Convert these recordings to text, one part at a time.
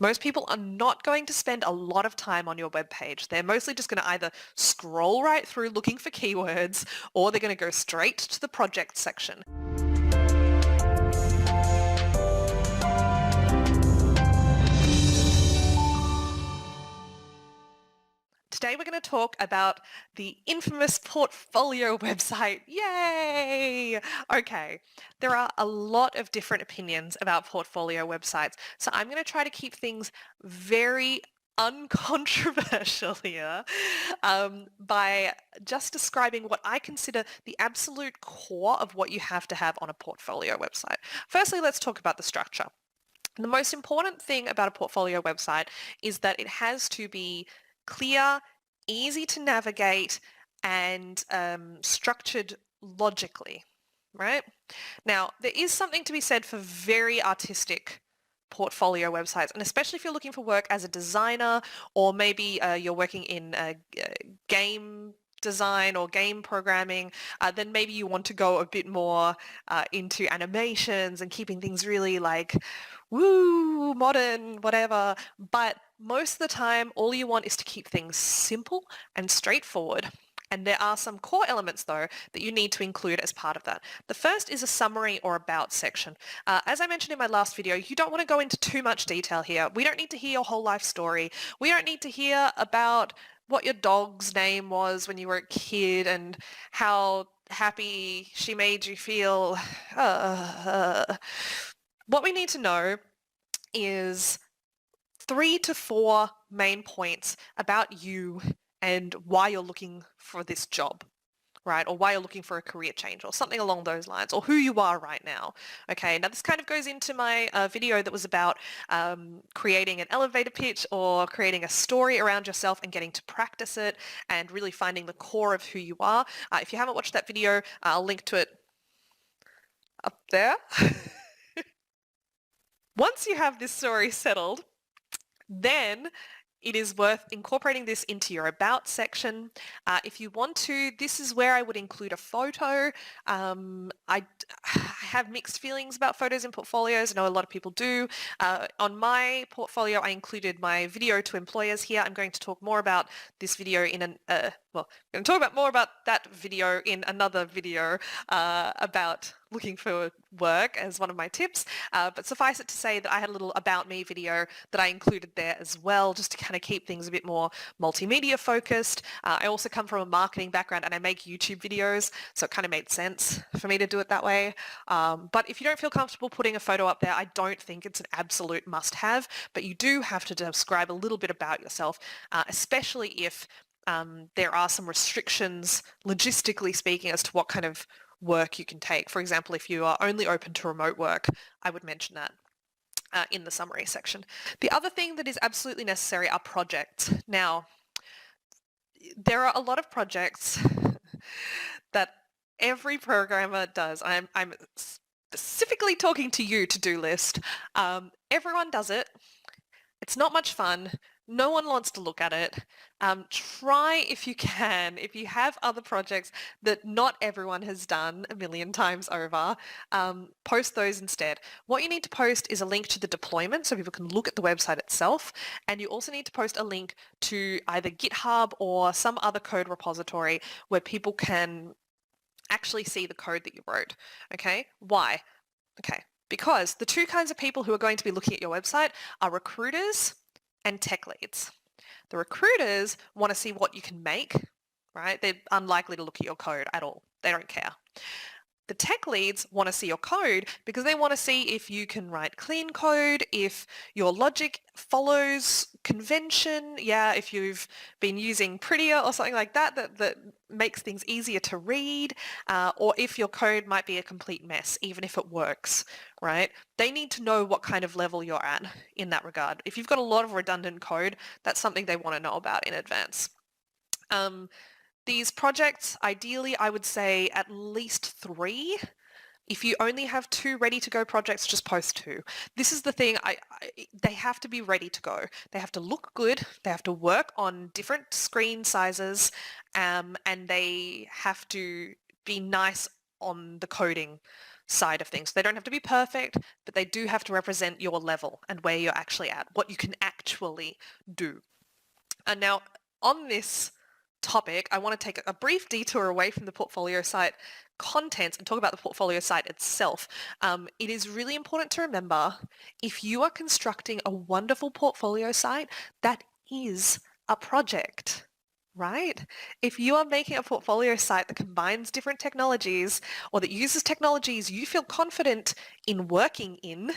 Most people are not going to spend a lot of time on your web page. They're mostly just going to either scroll right through looking for keywords, or they're going to go straight to the project section. Today we're going to talk about the infamous portfolio website. Yay! Okay, there are a lot of different opinions about portfolio websites, so I'm going to try to keep things very uncontroversial here by just describing what I consider the absolute core of what you have to have on a portfolio website. Firstly, let's talk about the structure. The most important thing about a portfolio website is that it has to be clear, easy to navigate, and structured logically, right? Now, there is something to be said for very artistic portfolio websites, and especially if you're looking for work as a designer, or maybe you're working in game design or game programming, then maybe you want to go a bit more into animations and keeping things really like woo, modern, whatever. But most of the time, all you want is to keep things simple and straightforward. And there are some core elements, though, that you need to include as part of that. The first is a summary or about section. As I mentioned in my last video, you don't want to go into too much detail here. We don't need to hear your whole life story. We don't need to hear about what your dog's name was when you were a kid and how happy she made you feel. What we need to know is 3 to 4 main points about you and why you're looking for this job, right? Or why you're looking for a career change or something along those lines, or who you are right now. Okay, now this kind of goes into my video that was about creating an elevator pitch or creating a story around yourself and getting to practice it and really finding the core of who you are. If you haven't watched that video, I'll link to it up there. Once you have this story settled, then it is worth incorporating this into your about section. If you want to, this is where I would include a photo. I have mixed feelings about photos in portfolios. I know a lot of people do. On my portfolio, I included my video to employers here. I'm going to talk more about this video in I'm going to talk about more about that video in another video about looking for work as one of my tips. But suffice it to say that I had a little about me video that I included there as well, just to kind of keep things a bit more multimedia focused. I also come from a marketing background and I make YouTube videos, so it kind of made sense for me to do it that way. But if you don't feel comfortable putting a photo up there, I don't think it's an absolute must-have, but you do have to describe a little bit about yourself, especially if there are some restrictions, logistically speaking, as to what kind of work you can take. For example, if you are only open to remote work, I would mention that in the summary section. The other thing that is absolutely necessary are projects. Now, there are a lot of projects that every programmer does. I'm specifically talking to you, to-do list. Everyone does it. It's not much fun. No one wants to look at it. Try if you can, if you have other projects that not everyone has done a million times over, post those instead. What you need to post is a link to the deployment so people can look at the website itself, and you also need to post a link to either GitHub or some other code repository where people can actually see the code that you wrote. Okay? Why? Okay. Because the two kinds of people who are going to be looking at your website are recruiters and tech leads. The recruiters want to see what you can make, right? They're unlikely to look at your code at all. They don't care. The tech leads want to see your code because they want to see if you can write clean code, if your logic follows convention, if you've been using Prettier or something like that that makes things easier to read, or if your code might be a complete mess, even if it works, right? They need to know what kind of level you're at in that regard. If you've got a lot of redundant code, that's something they want to know about in advance. These projects, ideally, I would say at least 3. If you only have 2 ready-to-go projects, just post 2. This is the thing, they have to be ready to go. They have to look good, they have to work on different screen sizes, and they have to be nice on the coding side of things. They don't have to be perfect, but they do have to represent your level and where you're actually at, what you can actually do. And now on this topic, I want to take a brief detour away from the portfolio site contents and talk about the portfolio site itself. It is really important to remember, if you are constructing a wonderful portfolio site, that is a project, right? If you are making a portfolio site that combines different technologies or that uses technologies you feel confident in working in,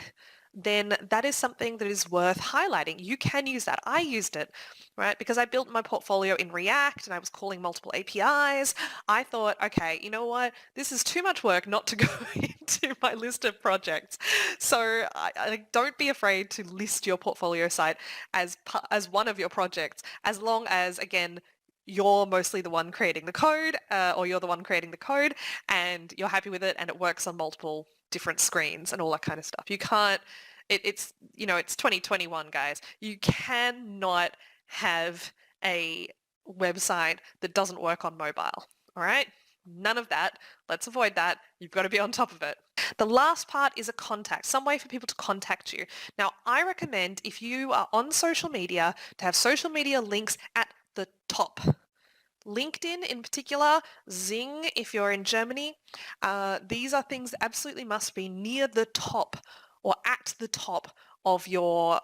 then that is something that is worth highlighting. You can use that. I used it, right? Because I built my portfolio in React and I was calling multiple APIs. I thought, okay, you know what? This is too much work not to go into my list of projects. So don't be afraid to list your portfolio site as one of your projects, as long as, again, you're mostly the one creating the code, or you're the one creating the code and you're happy with it and it works on multiple different screens and all that kind of stuff. You can't, it's 2021, guys. You cannot have a website that doesn't work on mobile, all right? None of that. Let's avoid that. You've got to be on top of it. The last part is a contact, some way for people to contact you. Now, I recommend, if you are on social media, to have social media links at the top. LinkedIn in particular, Xing if you're in Germany, these are things that absolutely must be near the top or at the top of your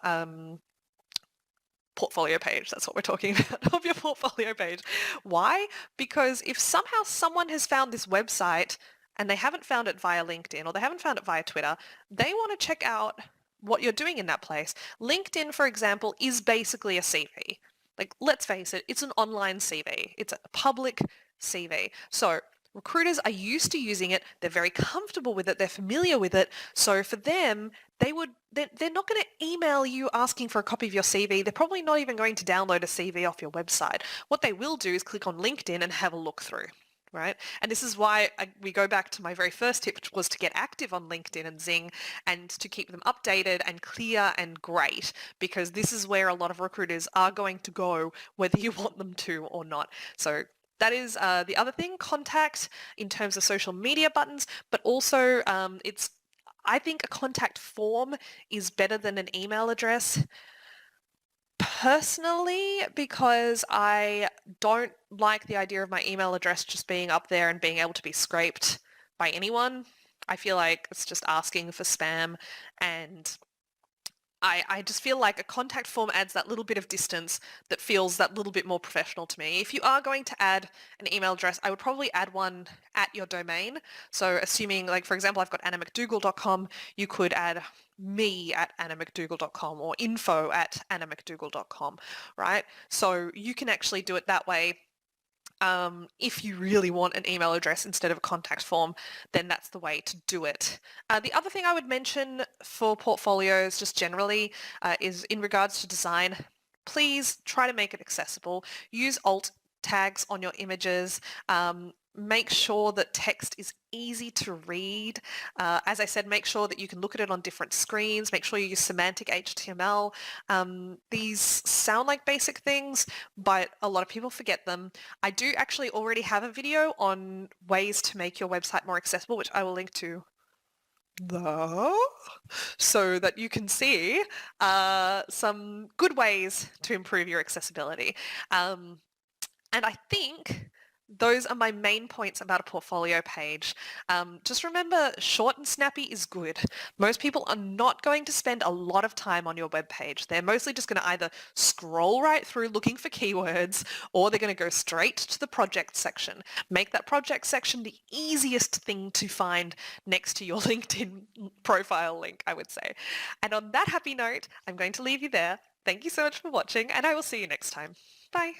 portfolio page. That's what we're talking about, of your portfolio page. Why? Because if somehow someone has found this website and they haven't found it via LinkedIn or they haven't found it via Twitter, they want to check out what you're doing in that place. LinkedIn, for example, is basically a CV. Like, let's face it, it's an online CV. It's a public CV. So recruiters are used to using it. They're very comfortable with it. They're familiar with it. So for them, they're not going to email you asking for a copy of your CV. They're probably not even going to download a CV off your website. What they will do is click on LinkedIn and have a look through. Right? And this is why we go back to my very first tip, which was to get active on LinkedIn and Xing and to keep them updated and clear and great, because this is where a lot of recruiters are going to go whether you want them to or not. So that is the other thing, contact in terms of social media buttons, but also I think a contact form is better than an email address. Personally, because I don't like the idea of my email address just being up there and being able to be scraped by anyone. I feel like it's just asking for spam, and I just feel like a contact form adds that little bit of distance that feels that little bit more professional to me. If you are going to add an email address, I would probably add one at your domain. So assuming, like, for example, I've got annamcdougall.com, you could add me at annamcdougall.com or info at annamcdougall.com, right? So you can actually do it that way. If you really want an email address instead of a contact form, then that's the way to do it. The other thing I would mention for portfolios just generally is in regards to design, please try to make it accessible. Use alt tags on your images. Make sure that text is easy to read. As I said, make sure that you can look at it on different screens. Make sure you use semantic HTML. These sound like basic things, but a lot of people forget them. I do actually already have a video on ways to make your website more accessible, which I will link to so that you can see some good ways to improve your accessibility. And I think those are my main points about a portfolio page. Just remember, short and snappy is good. Most people are not going to spend a lot of time on your web page. They're mostly just going to either scroll right through looking for keywords, or they're going to go straight to the project section. Make that project section the easiest thing to find next to your LinkedIn profile link, I would say. And on that happy note, I'm going to leave you there. Thank you so much for watching, and I will see you next time. Bye.